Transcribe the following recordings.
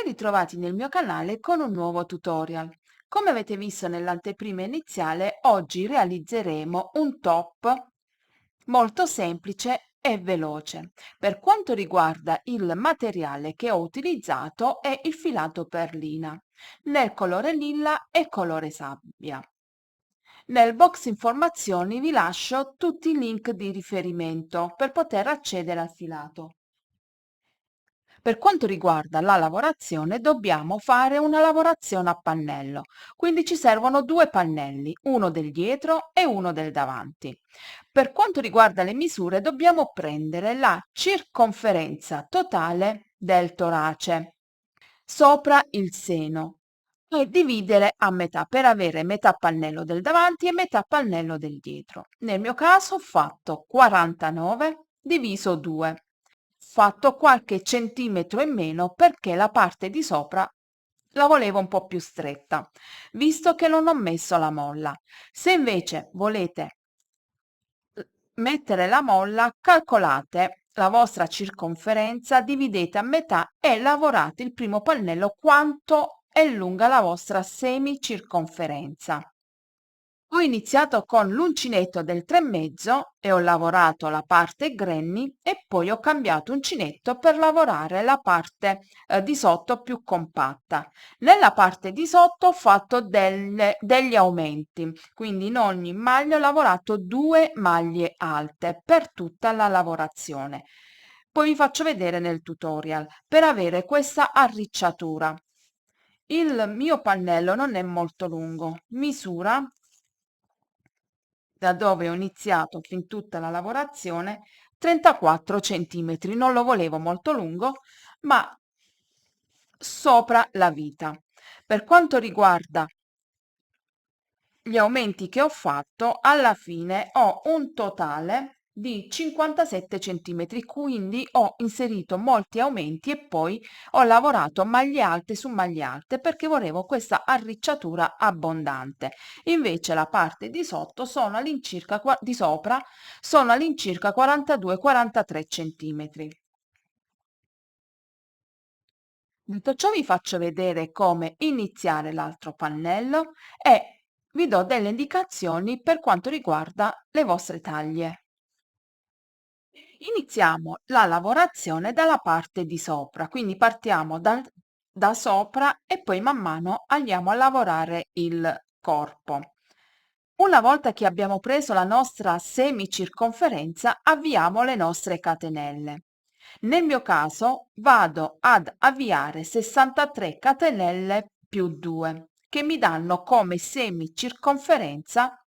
ritrovati nel mio canale con un nuovo tutorial. Come avete visto nell'anteprima iniziale, oggi realizzeremo un top molto semplice e veloce. Per quanto riguarda il materiale che ho utilizzato è il filato perlina, nel colore lilla e colore sabbia. Nel box informazioni vi lascio tutti i link di riferimento per poter accedere al filato. Per quanto riguarda la lavorazione, dobbiamo fare una lavorazione a pannello, quindi ci servono due pannelli, uno del dietro e uno del davanti. Per quanto riguarda le misure, dobbiamo prendere la circonferenza totale del torace sopra il seno e dividere a metà per avere metà pannello del davanti e metà pannello del dietro. Nel mio caso ho fatto 49 diviso 2, fatto qualche centimetro in meno perché la parte di sopra la volevo un po' più stretta, visto che non ho messo la molla. Se invece volete mettere la molla, calcolate la vostra circonferenza, dividete a metà e lavorate il primo pannello quanto è lunga la vostra semicirconferenza. Ho iniziato con l'uncinetto del 3,5 e ho lavorato la parte granny e poi ho cambiato uncinetto per lavorare la parte di sotto più compatta. Nella parte di sotto ho fatto degli aumenti, quindi in ogni maglia ho lavorato 2 maglie alte per tutta la lavorazione. Poi vi faccio vedere nel tutorial per avere questa arricciatura. Il mio pannello non è molto lungo, misura da dove ho iniziato fin tutta la lavorazione 34 centimetri. Non lo volevo molto lungo, ma sopra la vita. Per quanto riguarda gli aumenti che ho fatto, alla fine ho un totale di 57 centimetri, quindi ho inserito molti aumenti e poi ho lavorato maglie alte su maglie alte perché volevo questa arricciatura abbondante. Invece la parte di sotto sono all'incirca di sopra sono all'incirca 42-43 centimetri. Detto ciò vi faccio vedere come iniziare l'altro pannello e vi do delle indicazioni per quanto riguarda le vostre taglie. Iniziamo la lavorazione dalla parte di sopra, quindi partiamo da sopra e poi man mano andiamo a lavorare il corpo. Una volta che abbiamo preso la nostra semicirconferenza, avviamo le nostre catenelle. Nel mio caso vado ad avviare 63 catenelle più 2, che mi danno come semicirconferenza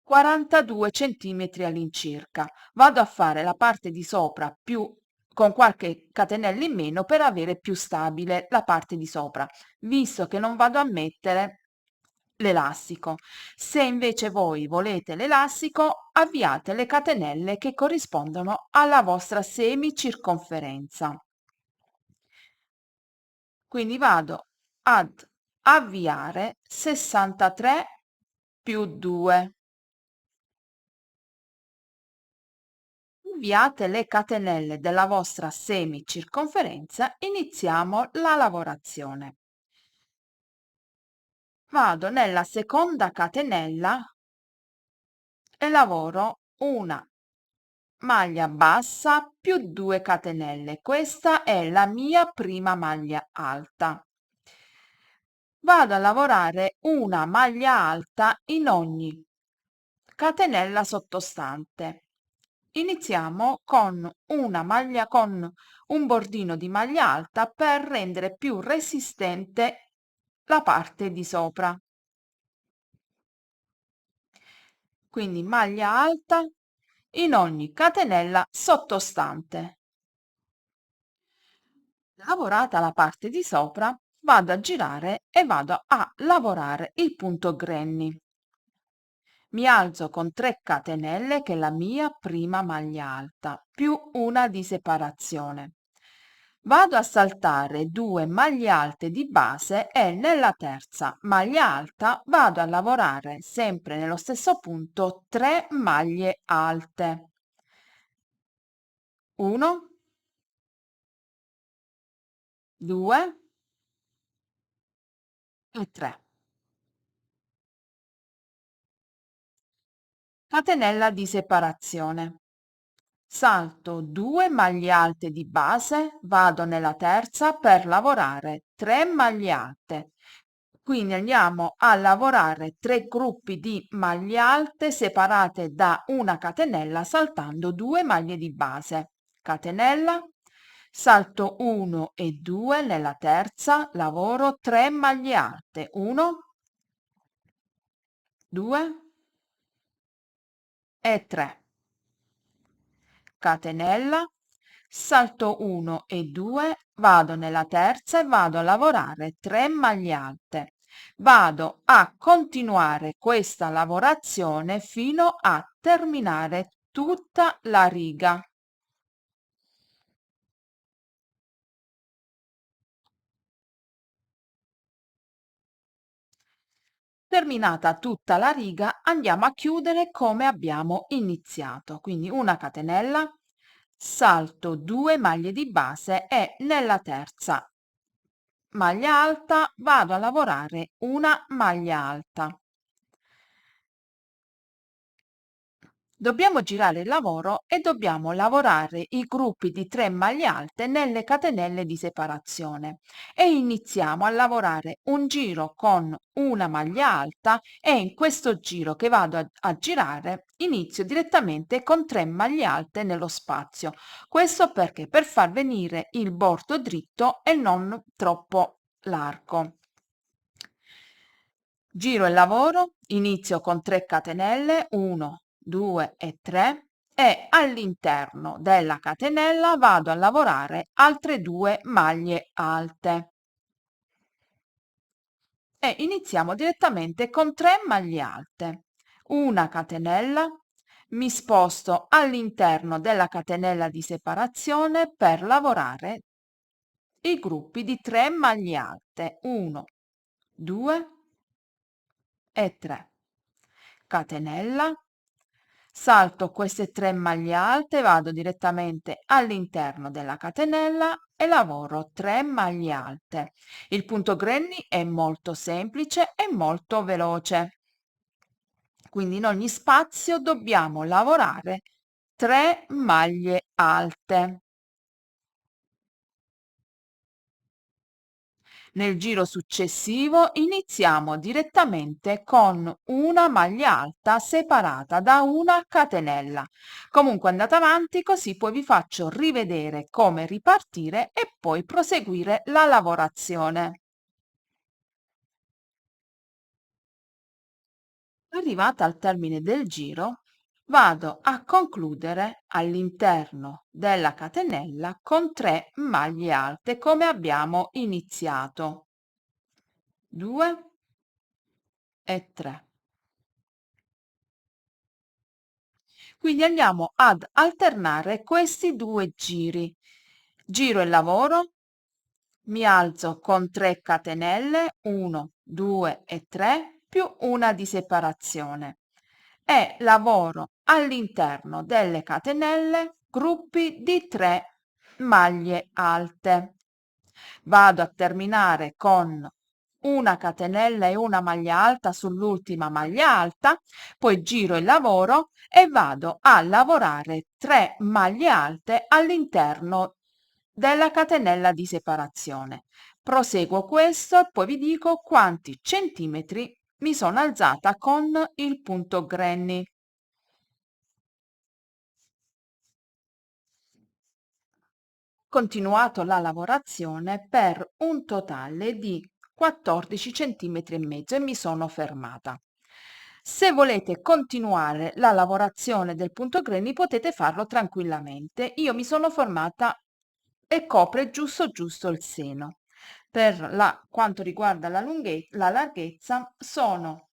42 centimetri all'incirca. Vado a fare la parte di sopra più con qualche catenella in meno per avere più stabile la parte di sopra, visto che non vado a mettere l'elastico. Se invece voi volete l'elastico, avviate le catenelle che corrispondono alla vostra semicirconferenza. Quindi vado ad avviare 63 più 2. Avviate le catenelle della vostra semicirconferenza, iniziamo la lavorazione. Vado nella seconda catenella e lavoro una maglia bassa più 2 catenelle. Questa è la mia prima maglia alta. Vado a lavorare una maglia alta in ogni catenella sottostante. Iniziamo con un bordino di maglia alta per rendere più resistente la parte di sopra. Quindi maglia alta in ogni catenella sottostante. Lavorata la parte di sopra, vado a girare e vado a lavorare il punto granny. Mi alzo con 3 catenelle che è la mia prima maglia alta più una di separazione. Vado a saltare 2 maglie alte di base e nella terza maglia alta vado a lavorare sempre nello stesso punto 3 maglie alte. 1, 2 e 3. Catenella di separazione. Salto 2 maglie alte di base, vado nella terza per lavorare 3 maglie alte. Quindi andiamo a lavorare 3 gruppi di maglie alte separate da una catenella saltando 2 maglie di base. Catenella, salto 1 e 2 nella terza, lavoro 3 maglie alte. 1, 2 e 3. Catenella, salto 1 e 2, vado nella terza e vado a lavorare 3 maglie alte. Vado a continuare questa lavorazione fino a terminare tutta la riga. Terminata tutta la riga, andiamo a chiudere come abbiamo iniziato. Quindi una catenella, salto 2 maglie di base e nella terza maglia alta vado a lavorare una maglia alta. Dobbiamo girare il lavoro e dobbiamo lavorare i gruppi di 3 maglie alte nelle catenelle di separazione e iniziamo a lavorare un giro con una maglia alta e in questo giro che vado a girare inizio direttamente con 3 maglie alte nello spazio. Questo perché per far venire il bordo dritto e non troppo largo. Giro il lavoro, inizio con 3 catenelle, 1, 2 e 3 e all'interno della catenella vado a lavorare altre 2 maglie alte e iniziamo direttamente con 3 maglie alte. Una catenella, mi sposto all'interno della catenella di separazione per lavorare i gruppi di 3 maglie alte. 1, 2 e 3. Catenella, salto queste 3 maglie alte, vado direttamente all'interno della catenella e lavoro 3 maglie alte. Il punto granny è molto semplice e molto veloce. Quindi in ogni spazio dobbiamo lavorare 3 maglie alte. Nel giro successivo iniziamo direttamente con una maglia alta separata da una catenella. Comunque andate avanti così poi vi faccio rivedere come ripartire e poi proseguire la lavorazione. Arrivata al termine del giro, vado a concludere all'interno della catenella con 3 maglie alte come abbiamo iniziato. 2 e 3. Quindi andiamo ad alternare questi 2 giri. Giro il lavoro, mi alzo con 3 catenelle, 1, 2 e 3 più una di separazione e lavoro all'interno delle catenelle gruppi di 3 maglie alte. Vado a terminare con una catenella e una maglia alta sull'ultima maglia alta, poi giro il lavoro e vado a lavorare 3 maglie alte all'interno della catenella di separazione. Proseguo questo e poi vi dico quanti centimetri mi sono alzata con il punto granny. Continuato la lavorazione per un totale di 14 centimetri e mezzo e mi sono fermata. Se volete continuare la lavorazione del punto granny potete farlo tranquillamente. Io mi sono fermata e copre giusto il seno. Per quanto riguarda la larghezza sono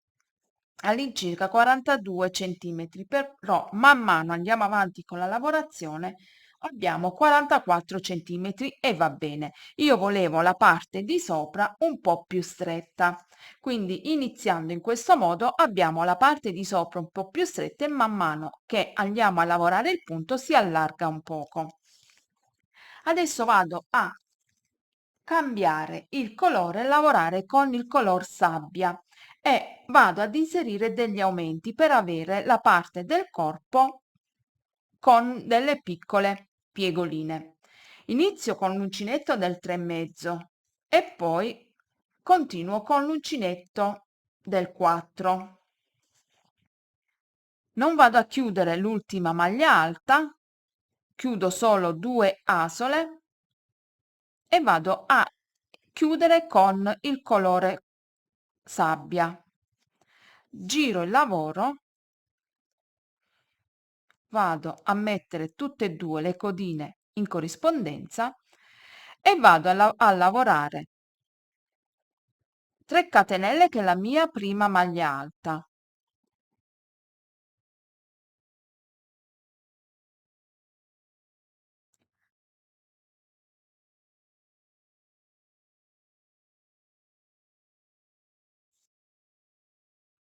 all'incirca 42 centimetri, però man mano andiamo avanti con la lavorazione abbiamo 44 centimetri e va bene. Io volevo la parte di sopra un po' più stretta, quindi iniziando in questo modo abbiamo la parte di sopra un po' più stretta e man mano che andiamo a lavorare il punto si allarga un poco. Adesso vado a cambiare il colore, lavorare con il color sabbia e vado ad inserire degli aumenti per avere la parte del corpo con delle piccole piegoline. Inizio con l'uncinetto del 3,5 e poi continuo con l'uncinetto del 4. Non vado a chiudere l'ultima maglia alta, chiudo solo 2 asole e vado a chiudere con il colore sabbia. Giro il lavoro, vado a mettere tutte e due le codine in corrispondenza e vado a lavorare 3 catenelle, che è la mia prima maglia alta.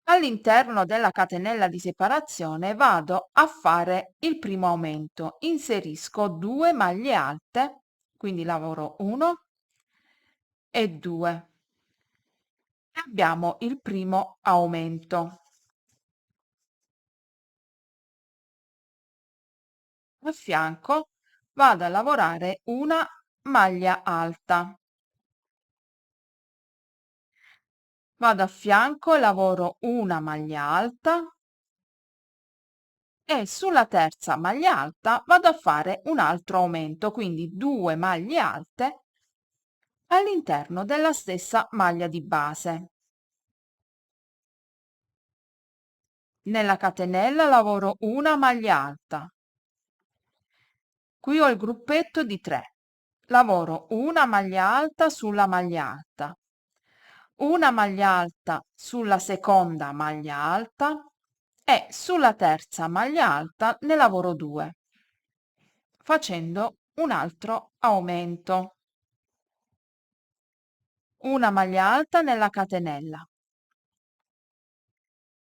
All'interno della catenella di separazione vado a fare il primo aumento, inserisco 2 maglie alte, quindi lavoro 1 e 2 e abbiamo il primo aumento. A fianco vado a lavorare una maglia alta, vado a fianco e lavoro una maglia alta e sulla terza maglia alta vado a fare un altro aumento, quindi 2 maglie alte all'interno della stessa maglia di base. Nella catenella lavoro una maglia alta, qui ho il gruppetto di 3, lavoro una maglia alta sulla maglia alta, una maglia alta sulla seconda maglia alta e sulla terza maglia alta ne lavoro 2, facendo un altro aumento. Una maglia alta nella catenella,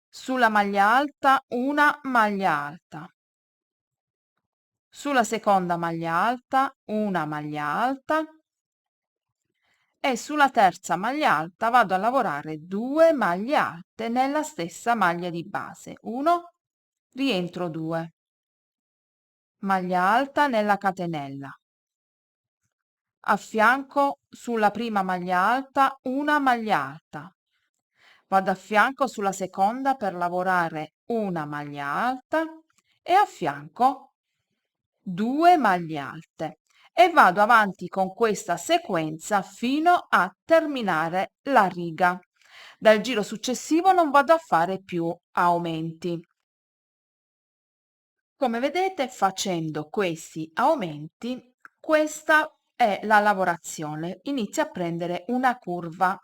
sulla maglia alta una maglia alta, sulla seconda maglia alta una maglia alta e sulla terza maglia alta vado a lavorare 2 maglie alte nella stessa maglia di base, 1, rientro 2, maglia alta nella catenella, a fianco sulla prima maglia alta una maglia alta, vado a fianco sulla seconda per lavorare una maglia alta e a fianco 2 maglie alte e vado avanti con questa sequenza fino a terminare la riga. Dal giro successivo non vado a fare più aumenti. Come vedete, facendo questi aumenti, questa è la lavorazione. Inizia a prendere una curva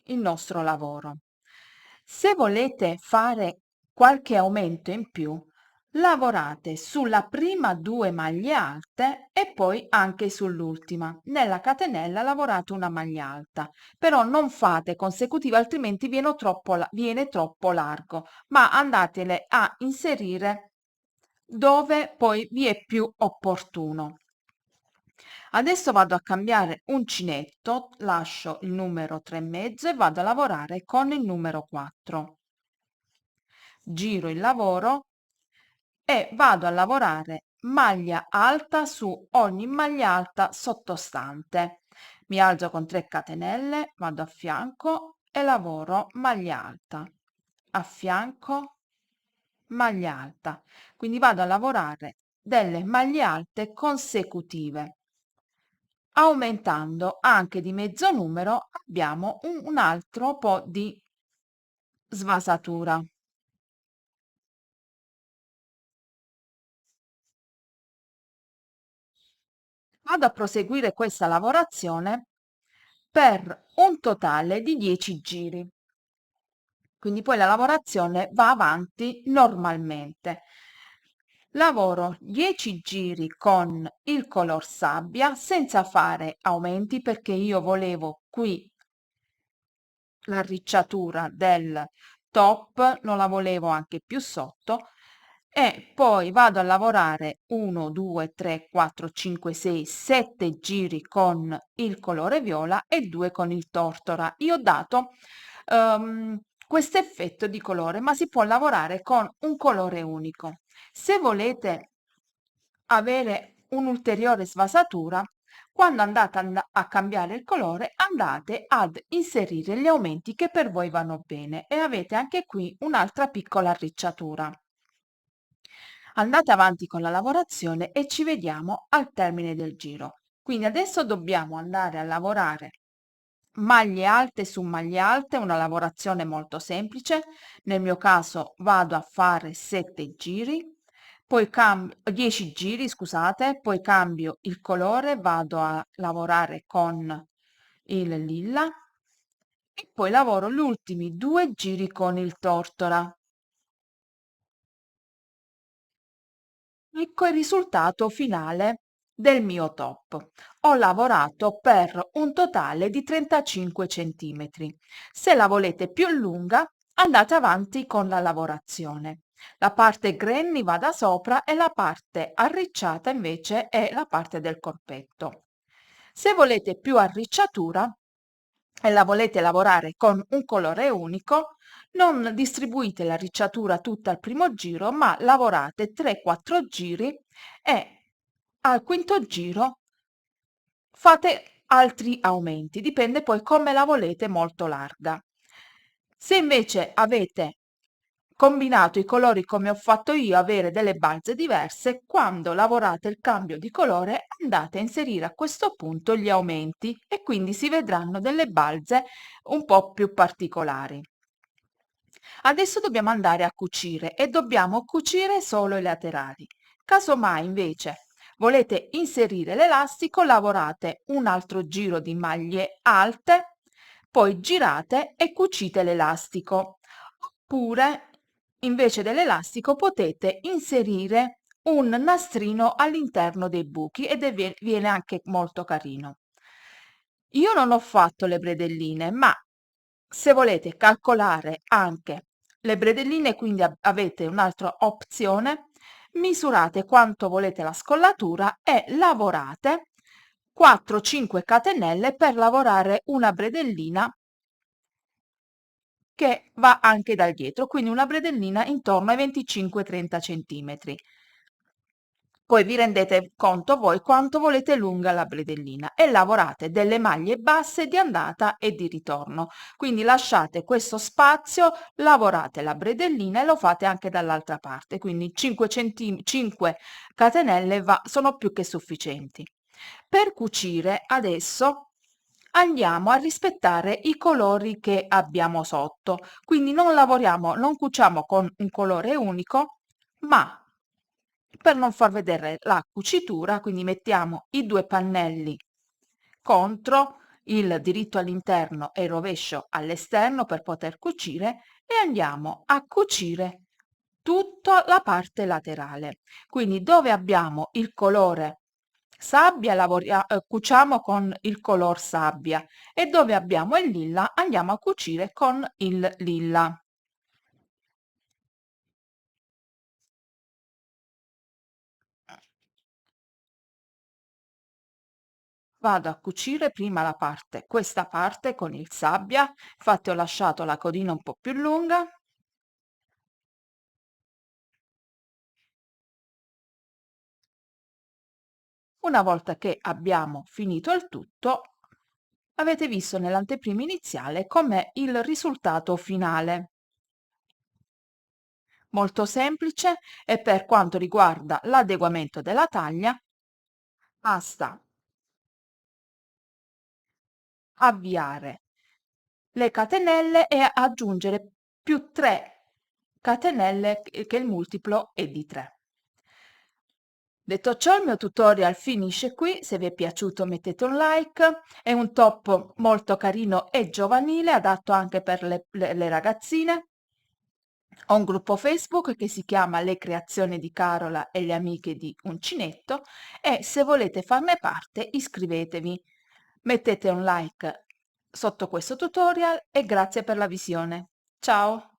il nostro lavoro. Se volete fare qualche aumento in più, lavorate sulla prima 2 maglie alte e poi anche sull'ultima. Nella catenella lavorate una maglia alta, però non fate consecutive, altrimenti viene troppo largo, ma andatele a inserire dove poi vi è più opportuno. Adesso vado a cambiare uncinetto, lascio il numero 3,5 e vado a lavorare con il numero 4. Giro il lavoro e vado a lavorare maglia alta su ogni maglia alta sottostante. Mi alzo con 3 catenelle, vado a fianco e lavoro maglia alta, a fianco maglia alta. Quindi vado a lavorare delle maglie alte consecutive. Aumentando anche di mezzo numero abbiamo un altro po' di svasatura. Vado a proseguire questa lavorazione per un totale di 10 giri. Quindi poi la lavorazione va avanti normalmente. Lavoro 10 giri con il color sabbia senza fare aumenti perché io volevo qui l'arricciatura del top, non la volevo anche più sotto e poi vado a lavorare 1, 2, 3, 4, 5, 6, 7 giri con il colore viola e 2 con il tortora. Io ho dato questo effetto di colore, ma si può lavorare con un colore unico. Se volete avere un'ulteriore svasatura, quando andate a cambiare il colore, andate ad inserire gli aumenti che per voi vanno bene e avete anche qui un'altra piccola arricciatura. Andate avanti con la lavorazione e ci vediamo al termine del giro. Quindi adesso dobbiamo andare a lavorare maglie alte su maglie alte, una lavorazione molto semplice. Nel mio caso vado a fare 7 giri, poi cambio 10 giri, scusate, poi cambio il colore, vado a lavorare con il lilla e poi lavoro gli ultimi 2 giri con il tortora. Ecco il risultato finale del mio top. Ho lavorato per un totale di 35 centimetri. Se la volete più lunga, andate avanti con la lavorazione. La parte granny va da sopra e la parte arricciata invece è la parte del corpetto. Se volete più arricciatura e la volete lavorare con un colore unico, non distribuite la ricciatura tutta al primo giro, ma lavorate 3-4 giri e al quinto giro fate altri aumenti, dipende poi come la volete molto larga. Se invece avete combinato i colori come ho fatto io, avere delle balze diverse, quando lavorate il cambio di colore andate a inserire a questo punto gli aumenti e quindi si vedranno delle balze un po' più particolari. Adesso dobbiamo andare a cucire e dobbiamo cucire solo i laterali. Casomai invece volete inserire l'elastico, lavorate un altro giro di maglie alte, poi girate e cucite l'elastico. Oppure invece dell'elastico potete inserire un nastrino all'interno dei buchi ed viene anche molto carino. Io non ho fatto le bredelline, ma se volete calcolare anche le bredelline, quindi avete un'altra opzione, misurate quanto volete la scollatura e lavorate 4-5 catenelle per lavorare una bredellina che va anche dal dietro, quindi una bredellina intorno ai 25-30 centimetri. Poi vi rendete conto voi quanto volete lunga la bredellina e lavorate delle maglie basse di andata e di ritorno. Quindi lasciate questo spazio, lavorate la bredellina e lo fate anche dall'altra parte. Quindi 5 catenelle sono più che sufficienti. Per cucire adesso andiamo a rispettare i colori che abbiamo sotto. Quindi non cuciamo con un colore unico, ma per non far vedere la cucitura, quindi mettiamo i 2 pannelli contro, il diritto all'interno e il rovescio all'esterno per poter cucire e andiamo a cucire tutta la parte laterale. Quindi dove abbiamo il colore sabbia cuciamo con il color sabbia e dove abbiamo il lilla andiamo a cucire con il lilla. Vado a cucire prima questa parte con il sabbia, infatti ho lasciato la codina un po' più lunga. Una volta che abbiamo finito il tutto, avete visto nell'anteprima iniziale com'è il risultato finale. Molto semplice e per quanto riguarda l'adeguamento della taglia, basta avviare le catenelle e aggiungere più 3 catenelle che il multiplo è di 3. Detto ciò, il mio tutorial finisce qui. Se vi è piaciuto mettete un like. È un top molto carino e giovanile, adatto anche per le ragazzine. Ho un gruppo Facebook che si chiama Le creazioni di Carola e le amiche di Uncinetto e se volete farne parte iscrivetevi. Mettete un like sotto questo tutorial e grazie per la visione. Ciao!